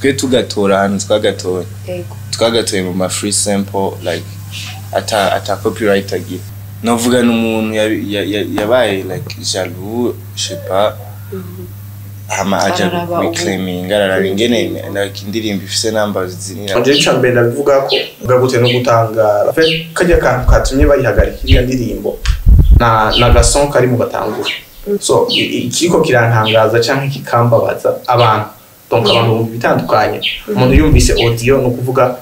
twe tugatora hano twagatoye mu ma free sample like ata copyright agira novuga n'umuntu yabaye like jaloux je sais pas hama aja reclaiming ingene like indirimbo ifise numbers zinira nje cyambe ndabivuga ko bwagute no gutangara kajya kantu katumye bayihagarikira indirimbo na gason kari mu batangura so ikiko kirantangaza canke kikambabaza abantu donc abantu bitandukanye umuntu yumvise audio no kuvuga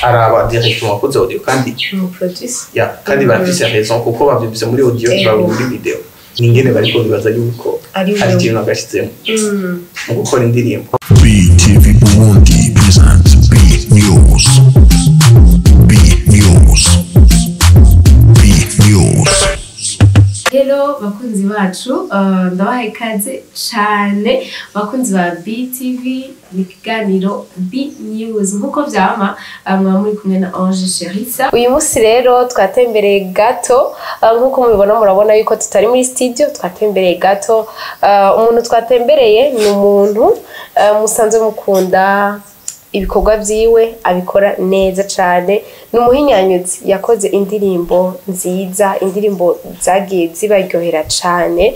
araba directement akoze audio kandi produce kandi bafise raison kuko bavyumvise muri audio baba muri video ningene bariko bibaza yuko ari ikintu agashitsemo mu gukora indirimbo. BTV Burundi presents B News. Hello bakunzi bacu ndabaha ikaze cyane bakunzi ba BTV biganiro B News nkuko vyama muri kumwe na Ange Cherissa. Uyu munsi rero twatembereye gato nkuko mubibona murabona yuko tutari muri studio twatembereye gato umuntu twatembereye ni umuntu musanze mukunda ibikorwa vyiwe abikora neza cyane numuhinyanyuzi yakoze indirimbo nziza indirimbo zagiye zibaryohera cyane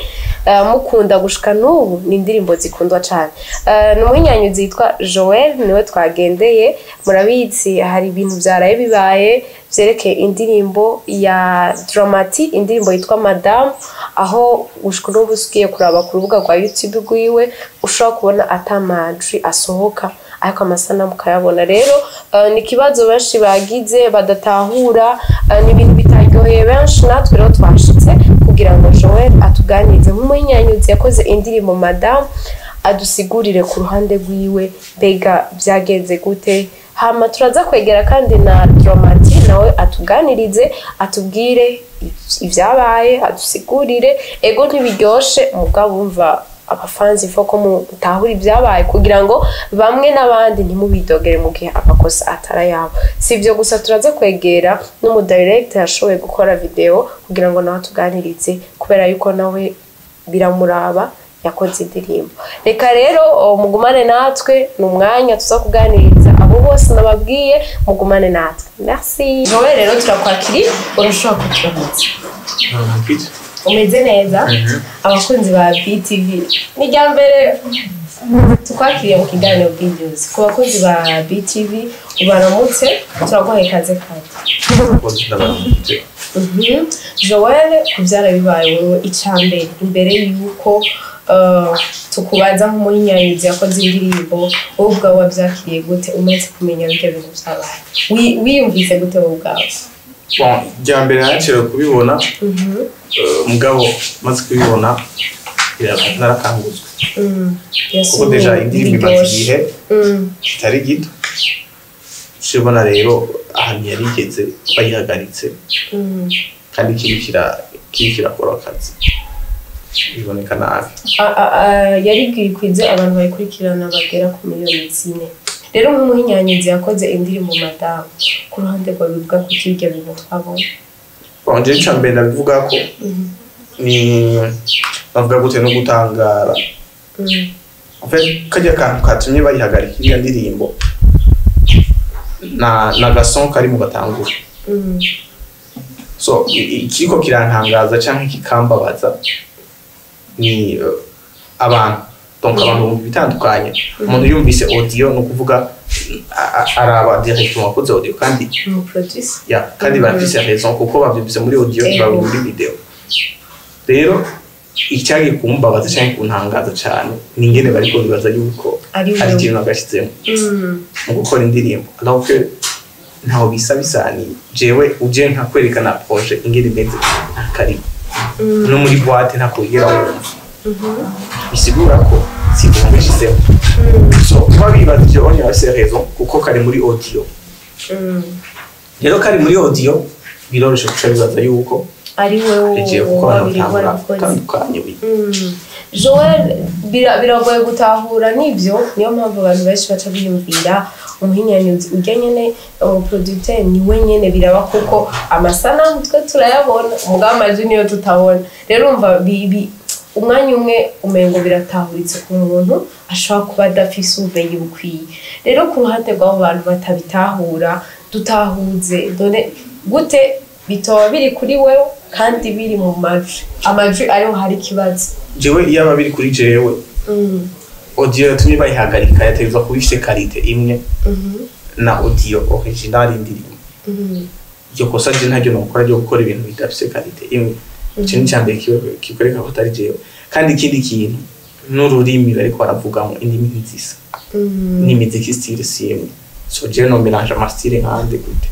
mukunda gushika n'ubu ni indirimbo zikundwa cyane numuhinyanyuzi yitwa Joell niwe twagendeye murabizi hari ibintu byaraye bibaye vyerekeye indirimbo ya Dramati indirimbo yitwa MADAMU aho gushika n'ubu ugiye kuraba ku rubuga rwa YouTube rwiwe ushobora kubona atamajwi asohoka ariko amasanamu kayabona rero ni kibazo benshi bagize badatahura ni ibintu bitaryoheye benshi natwe rero twashitse kugira ngo Joell atuganirize nk'umuhinyanyuzi yakoze indirimbo MADAMU adusigurire ku ruhande rwiwe bega byagenze gute hama turaza kwegera kandi na Dramati nawe atuganirize atubwire ivyabaye adusigurire ego ntibiryoshe mugabo umva abafanzi foko mutahura ibyabaye kugira ngo bamwe n'abandi ntimubidogere mu gihe amakosa atarayabo sivyo gusa turaza kwegera n'umu director yashoboye gukora video kugira ngo nawe tuganirize kubera yuko nawe biramuraba yakoze indirimbo reka rero mugumane natwe n'umwanya tuza kuganiriza abo bose nababwiye mugumane natwe merci Joell rero turakwakiri urashobora kuturamutsa umeze neza abakunzi ba BTV ni ryambere tukwakiriye mu kiganiro B News ku bakunzi ba BTV ubaramutse turaguhaye kaze kandi Joell kubyara bibaye wowe icambere imbere yuko tukubaza nk'umuhinyanyuzi yakoze indirimbo wowe ubwawe wabyakiriye gute umaze kumenya ibyo bintu byabaye wiyumvise gute wowe ubwawe ryambere nakira kubibona mugabo maze kubibona narakanguzwe kuko deja indirimbo imaze igihe kitari gito shibona rero ahantu yarigeze bayihagaritse kandi kirakora akazi biboneka nabi yarigirikwize abantu bayikurikirana bagera ku miliyoni 4 rero nk'umuhinyanyuzi yakoze indirimbo MADAMU ku ruhande rwa bivuga ku kirya bintu twabonye bonje cyambe ndabivuga ko ni bavuga gute no gutangara en fait kajya kantu katumye bayihagarikira indirimbo na gason kari mu batangura so ikiko kirantangaza canke kikambabaza ni abantu donc abantu bitandukanye umuntu yumvise audio no kuvuga araba directement akoze audio kandi produce kandi bafise raison kuko bavyumvise muri audio baba muri video rero icyagi kumbabaza cyane kuntangaza cyane ningene bariko bibaza yuko ari ikintu agashitsemo mu gukora indirimbo alors que ntaho bisabisani jewe uje nka kwerekana projet ingene meze akari no muri boîte nta kugera bisigura ko sibumvishizemo so babibaza ibyo onye bafise raison kuko kari muri audio rero kari muri audio biroroshe kubibaza yuko ari wewe tandukanye Joell biragoye gutahura nivyo niyo mpamvu abantu benshi baca biyumvira umuhinyanyuzi urya nyene producteur ni wenyene biraba kuko amasanamu twe turayabona umugabo amaji niyo tutabona rero umva umwanya umwe umengo biratahuritse ku muntu ashobora kuba adafise ubumenyi bukwiye rero ku ruhande rw'abo bantu batabitahura dutahuze dore gute bitoba biri kuri wewe kandi biri mu amajwi ariho hari ikibazo jewe iyo aba biri kuri jewe audio yatumye bayihagarika yategezwa kuba ifite karite imwe na audio original indirimbo iryo kosa je ntaryo nokora ryo gukora ibintu bidafite karite imwe ikintu cyambere kikoreka ko atari jewe kandi ikindi kintu n'ururimi bariko baravugamo indimi nzisa n'imiziki style simwe so je no mélange ama style nkande gute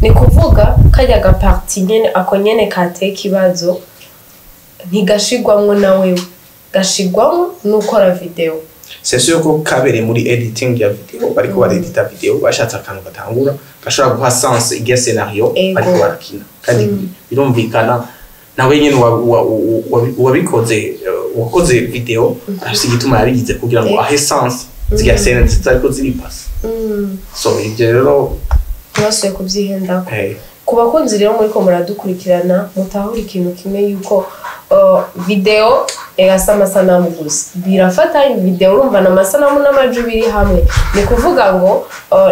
ni kuvuga kajya gaparti nyene ako nyene kate kibazo ntigashigwamwo nawe gashigwamwo n'ukora video c'est sûr ko kabere muri editing ya video bariko baredita video bashatse akantu gatangura gashobora guha sens igihe scenario bariko barakina kandi birumvikana nawe nyene wabikoze wakoze video afite igituma yarigize kugira ngo ahe sens zigiye scene zitariko ziripasa so ibyo rero twasuye kubyihendako ku bakunzi rero muri ko muradukurikirana mutahura ikintu kimwe yuko video egasa amasanamu gusa birafata video urumva n'amasanamu n'amajwi biri hamwe ni kuvuga ngo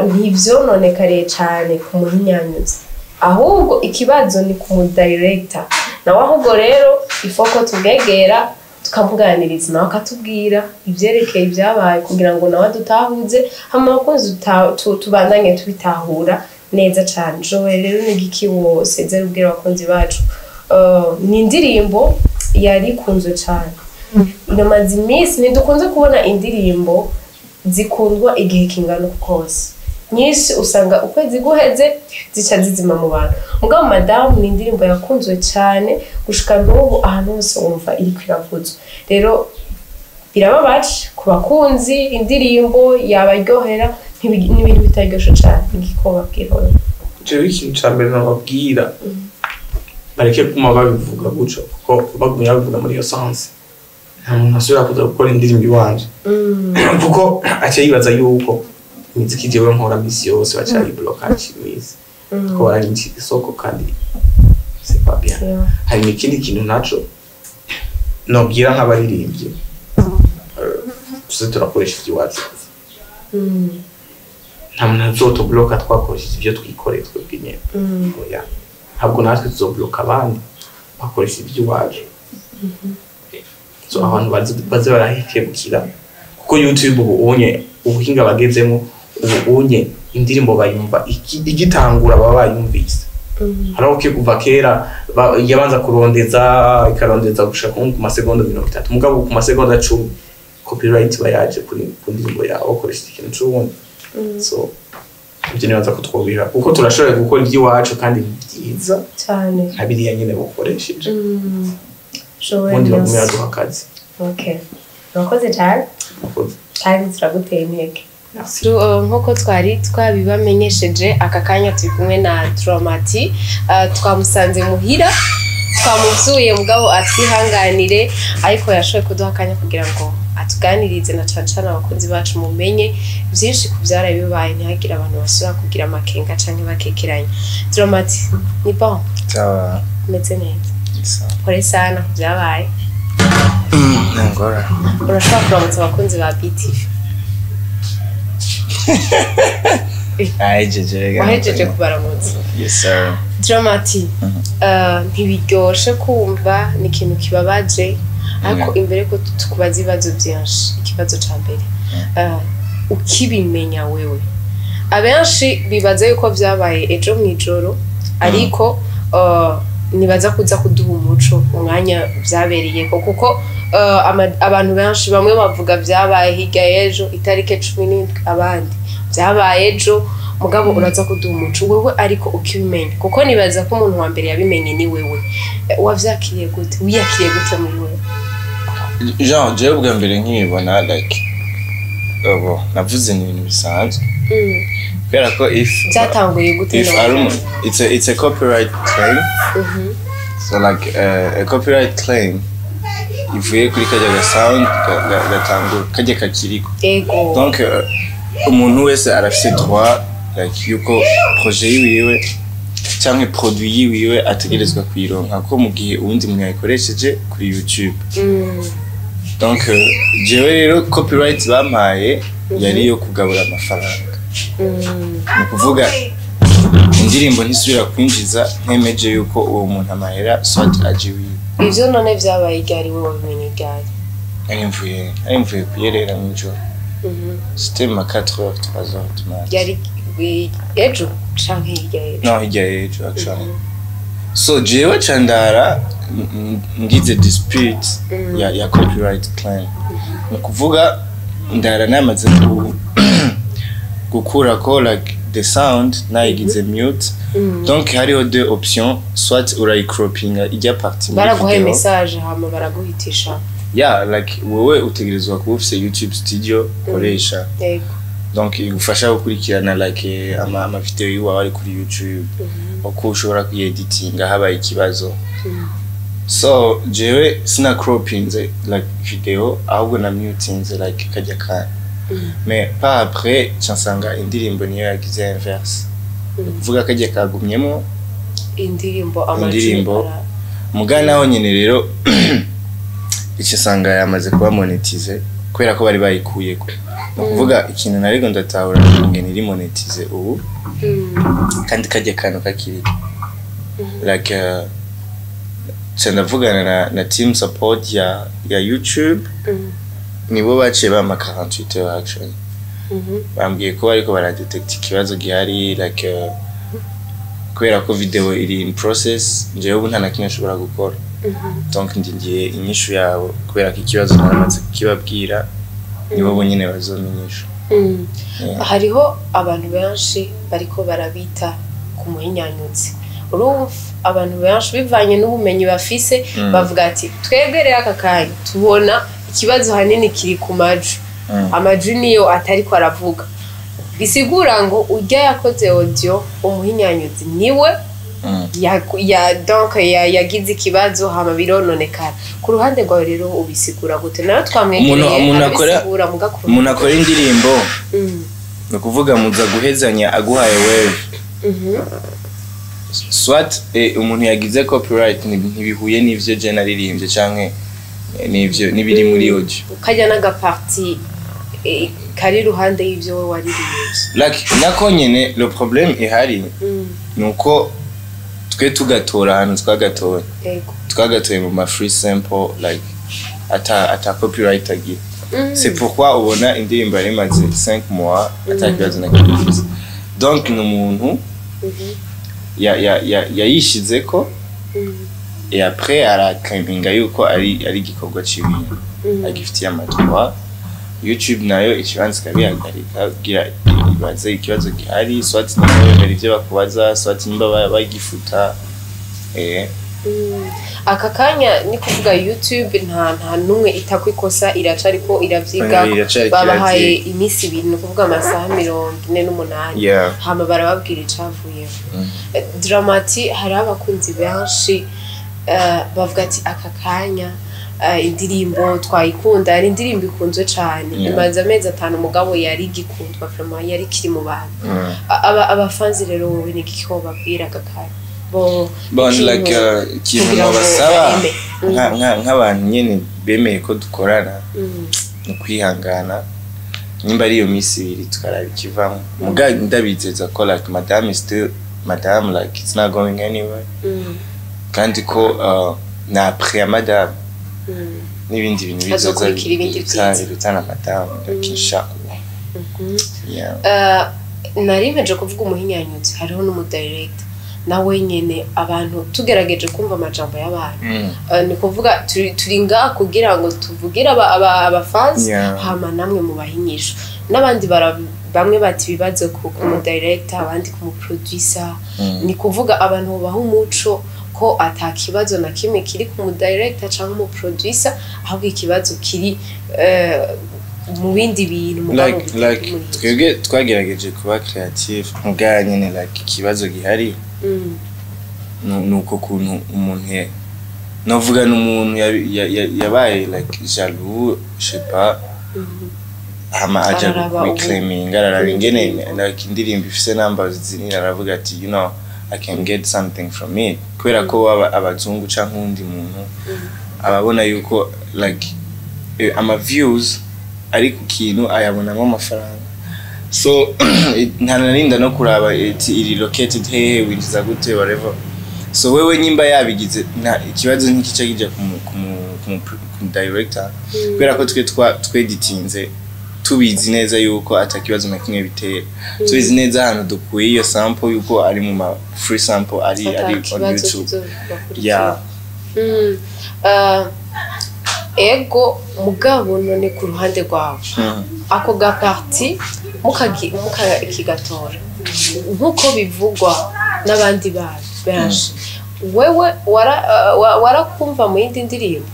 ntivyononekare cyane ku muhinyanyuzi ahubwo ikibazo ni ku director nawe ahubwo rero ifoko tugegera tukamuganiriza nawe akatubwira ivyerekeye ibyabaye kugira ngo nawe dutahuze hama abakunzi tubandanye tubitahura neza cyane Joell rero ni giki wose zerubwira abakunzi bacu ni indirimbo yari kunzwe cyane inamaze iminsi ntidukunze kubona indirimbo zikundwa igihe kingana kose nyinshi usanga ukwezi guheze zica zizima mu bantu mugabo madamu ni indirimbo yakunzwe cyane gushika n'ubu ahantu hose wumva iri kwiravuzwa rero birababaje ku bakunzi indirimbo yabaryohera n'ibintu bitaryoshe cyane igiko babwira jewe ikintu ca mbere nababwira bareke kuma babivuga guco kuko bagumye babivuga muri iyo sanse nta muntu asubira kuza gukora indirimbo iwanje kuko aca yibaza yuko imiziki jewe nkora misi yose bacari blockage misi ko baranyinshi isoko kandi c'est pas bien hari n'ikindi kintu naco nobwira nk'abaririmbyi tuze turakoresha iby'iwacu nta muntu azotobloka twakoresheje ibyo twikoreye twebwe nyene oya ntabwo natwe tuzobloka abandi bakoresha iby'iwacu so abantu baze barahekebukira kuko YouTube ubonye ubuhinga bagezemo ubonye indirimbo bayumva igitangura baba bayumvise haraho ke kuva kera yabanza kurondeza ikarondeza gushaka ku masegonda 30 mugabo ku masegonda 10 copyright bayaje kuri ndirimbo yawe ukoresha ikintu cy'ubundi so ibyo nibaza ko twobira kuko turashobora gukora iby'iwacu kandi byiza cyane abiriya nyine bakoresheje Joell ubundi bakumira duhakaze okay nakoze cyane kandi turaguteye intege nkuko twari twabibamenyesheje aka kanya turi kumwe na Dramati twamusanze muhira twamuzuye mugabo atwihanganire ariko yashoboye kuduha akanya kugira ngo atuganirize na cancana abakunzi bacu mumenye byinshi ku byaraye bibaye ntihagira abantu basura kugira amakenga canke bakekeranya Dramati ni bon sawa meze neza kore sana ku byabaye ngora urashobora kuramutsa abakunzi ba BTV wahejeje kubaramutsa yes sir Dramati ntibiryoshe kumva ni ikintu kibabaje ariko imbere ko tukubaza ibibazo byinshi ikibazo ca mbere ukibimenya wewe abenshi bibaza yuko byabaye ejo mwijoro ariko nibaza kuza kuduha umuco umwanya byabereye kuko abantu benshi bamwe bavuga byabaye hirya y'ejo itarike 17 abandi byabaye ejo mugabo uraza kuduha umuco wewe ariko ukibimenya kuko nibaza ko umuntu wa mbere yabimenye ni wewe wavyakiriye gute wiyakiriye gute muri wewe Jean je bwa mbere nkibona like navuze ni ibintu bisanzwe kubera ko byatanguye gute it's a copyright claim so like a copyright claim ivuye kuri kajya sound gatangura kajya kakiriko donc umuntu wese arafite droit like yuko projet yiwe cyangwa produit yiwe ategerezwa kuyironka ko mu gihe uwundi muntu yayikoresheje kuri YouTube. Donc jewe rero copyright bampaye yari yo kugabura amafaranga. Ni kuvuga indirimbo ntisubira kwinjiza ntemeje yuko uwo muntu amahera soit ajiwe. Ivyo none vyabaye igari wowe bimenye igari. Arimvuye kuyerera mu ijoro. C'était ma 4h 3h du matin. Yari ejo canke hirya ejo? No, hirya ejo actually. So jewe chandara ngize dispute ya copyright claim. Ni kuvuga ndara namaze gukura ko like the sound nayigize mute. Donc hariho deux options, soit urayicroppinga ijya partie baraguha message hama baraguhitisha. Yeah, like wewe utegerezwa kuba ufise YouTube studio koresha. Donc igufasha gukurikirana like ama video yiwa ari kuri YouTube. Uko ushobora kueditinga habaye ikibazo. So jewe sina croppinze like video ahubwo na mutinze like kajya kana. Mais pas après chansanga indirimbo niyo yagize inverse. Kuvuga kajya kagumyemo indirimbo mugana aho nyene rero ikisanga yamaze kuba monetize kwera ko bari bayikuyeko. No kuvuga ikintu nariko ndatahura ngene iri monetize ubu kandi kajya kano kakiri like chandavugana na team support ya YouTube nibo baciye bama 48 heures actually. Bambwiye ko ariko baradetect ikibazo gihari like kwera ko video iri in process nje ubu nta nakimwe ashobora gukora. Donc ndingiye inyishu yabo kwera ko ikibazo naramaze kibabwira nibo bonyene bazomenyesha. Hariho abantu benshi bariko barabita ku muhinyanyutsi. Urumva abantu benshi bivanye n'ubumenyi bafise bavuga ati twegereye aka kanya tubona ikibazo hanini kiri ku maju. Amaju niyo atari ko aravuga. Bisigura ngo urya yakoze audio umuhinyanyuzi niwe donc yagize ikibazo hama birononekara. Ku ruhande rwawe rero ubisigura gute? Nayo twamwegereye umuntu akora indirimbo no kuvuga muza guhezanya aguhaye wewe. Soit umuntu yagize copyright ntibihuye n'ivyo je naririmbye canke n'ivyo nibiri muri audio. Kajya naga party kari ruhande y'ivyo we waririmbye. Like nako nyene le problème ihari nuko twe tugatora hano twagatoye. Twagatoye mu ma free sample like ata copyright agi. C'est pourquoi ubona indirimbo ari maze 5 mois atakibazo na kibazo. Donc n'umuntu yayishizeko et après araclaiminga yuko ari gikorwa cibintu agifitiye amatwa. YouTube nayo ikibanza kabihagarika gira ibaze ikibazo gihari soit nayo ivyo bakubaza soit nimba bagifuta. Aka kanya ni kuvuga YouTube nta numwe itakwikosa iracariko iravyiga babahaye imisi ibintu kuvuga amasaha 48 hama barababwira icavuye. Dramati hari abakunzi benshi bavuga ati aka kanya indirimbo twayikunda ari indirimbo ikunzwe cyane imaze amezi 5 mugabo yari gikundwa vraiment yari kiri mu bantu. Abafanzi rero wowe ni giko babwira aka kanya bon like kintu basaba nk'abantu nyene bemeye ko dukorana no kwihangana nimba ari iyo misi ibiri tukarabikivamo muga ndabizeza ko like madam is still madam like it's not going anywhere. Kandi ko na après madam n'ibindi bintu bizoza bitana madam kisha. Narimeje kuvuga umuhinyanyutsi hariho n'umudirector nawe nyene abantu tugerageje kumva amajambo y'abantu. Ni kuvuga turi ngaha kugira ngo tuvugira abafans hama namwe mu bahinyisho n'abandi bamwe bati bibazo ku mu director abandi ku mu producer. Ni kuvuga abantu baha umuco ko atakibazo na kimwe kiri ku mu director cyangwa mu producer ahubwo ikibazo kiri mu bindi bintu mu like twebwe twagerageje kuba creative muganye ne like ikibazo gihari. Nuko kuntu umuntu novuga n'umuntu yabaye like jaloux je sais pas hama aja reclaiming ararabingene like indirimbo ifise numbers zinira aravuga ati you know I can get something from it kubera ko abazungu canke undi muntu ababona yuko like ama views ari ku kintu ayabonamo amafaranga so ntanarinda no kuraba iri located hehe winjiza gute whatever so wewe nyimba yabigize ikibazo ntikica kijya ku director kubera ko twe editinze tubizi neza yuko atakibazo na kimwe bitera tubizi neza hano dukuye iyo sample yuko ari mu ma free sample ari on YouTube yeah ego mugabo none ku ruhande rwawe ako ga party mukakigatora nkuko bivugwa n'abandi bantu benshi wewe warakumva mu yindi ndirimbo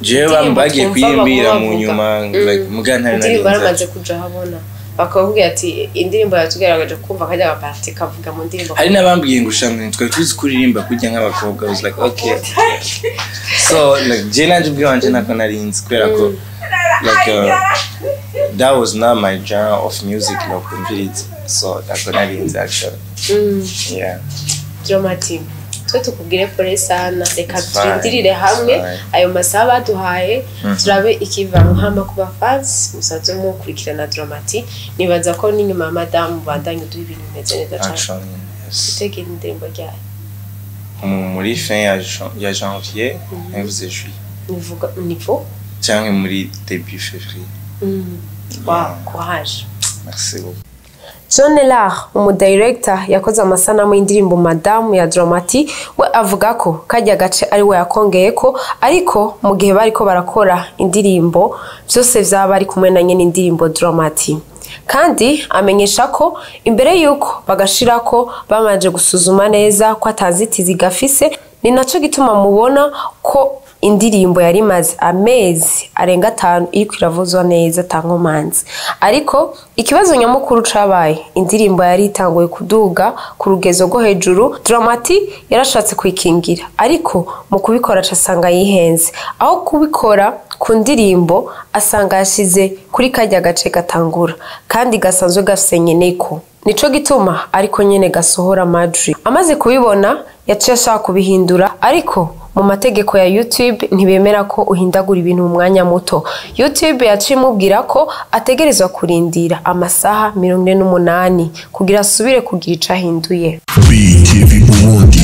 jewe mbagiye kuyimbira mu nyuma like mugantari na ndirimbo baramaze kuja habona bakavuga ati indirimbo yatugaragaje kumva kajya ga party kavuga mu ndirimbo hari nabambwiye ngushamwe twa tuzi kuririmba kujya nk'abakobwa was like okay so like je nanje bwanje nako narinzi kwera ko like that was not my genre of music no kumviriza so nako narinzi actually yeah dramatic twe tukubwire pole sana reka turindirire hamwe ayo masaha baduhaye turabe ikivango hamba kuba fans musaze mu kurikirana dramatic nibaza ko n'inyuma madamu bandanye duha ibintu bimeze neza cyane tutegera indirimbo ryayo muri fin ya janvier yavuze juillet nivuga nivo cyangwa muri début février courage merci beaucoup Joell Houghton umudirector yakoze amasanamu y'indirimbo Madamu ya Dramatic we avuga ko kajya gace ari we yakongeye ko ariko mu gihe bariko barakora indirimbo byose vyaba ari kumwe na nyene indirimbo Dramatic kandi amenyesha ko imbere yuko bagashirako bamaje gusuzuma neza ko atazitizi gafise ni naco gituma mubona ko indirimbo yari maze amezi arenga 5 iriko iravuzwa neza tankomanzi ariko ikibazo nyamukuru cabaye indirimbo yari itanguye kuduga ku rugezo rwo hejuru Dramatic yarashatse kwikingira ariko mu kubikora casanga yihenze aho kubikora ku ndirimbo asanga yashize kuri kajya gace gatangura kandi gasanzwe gafsenyeneko nico gituma ariko nyene gasohora madri amaze kubibona yaciye ashaka kubihindura ariko mu mategeko ya YouTube ntibemera ko uhindagura ibintu mu mwanya muto YouTube yaciye mubwira ko ategerezwa kurindira amasaha 48 kugira asubire kugira icahinduye BTV Burundi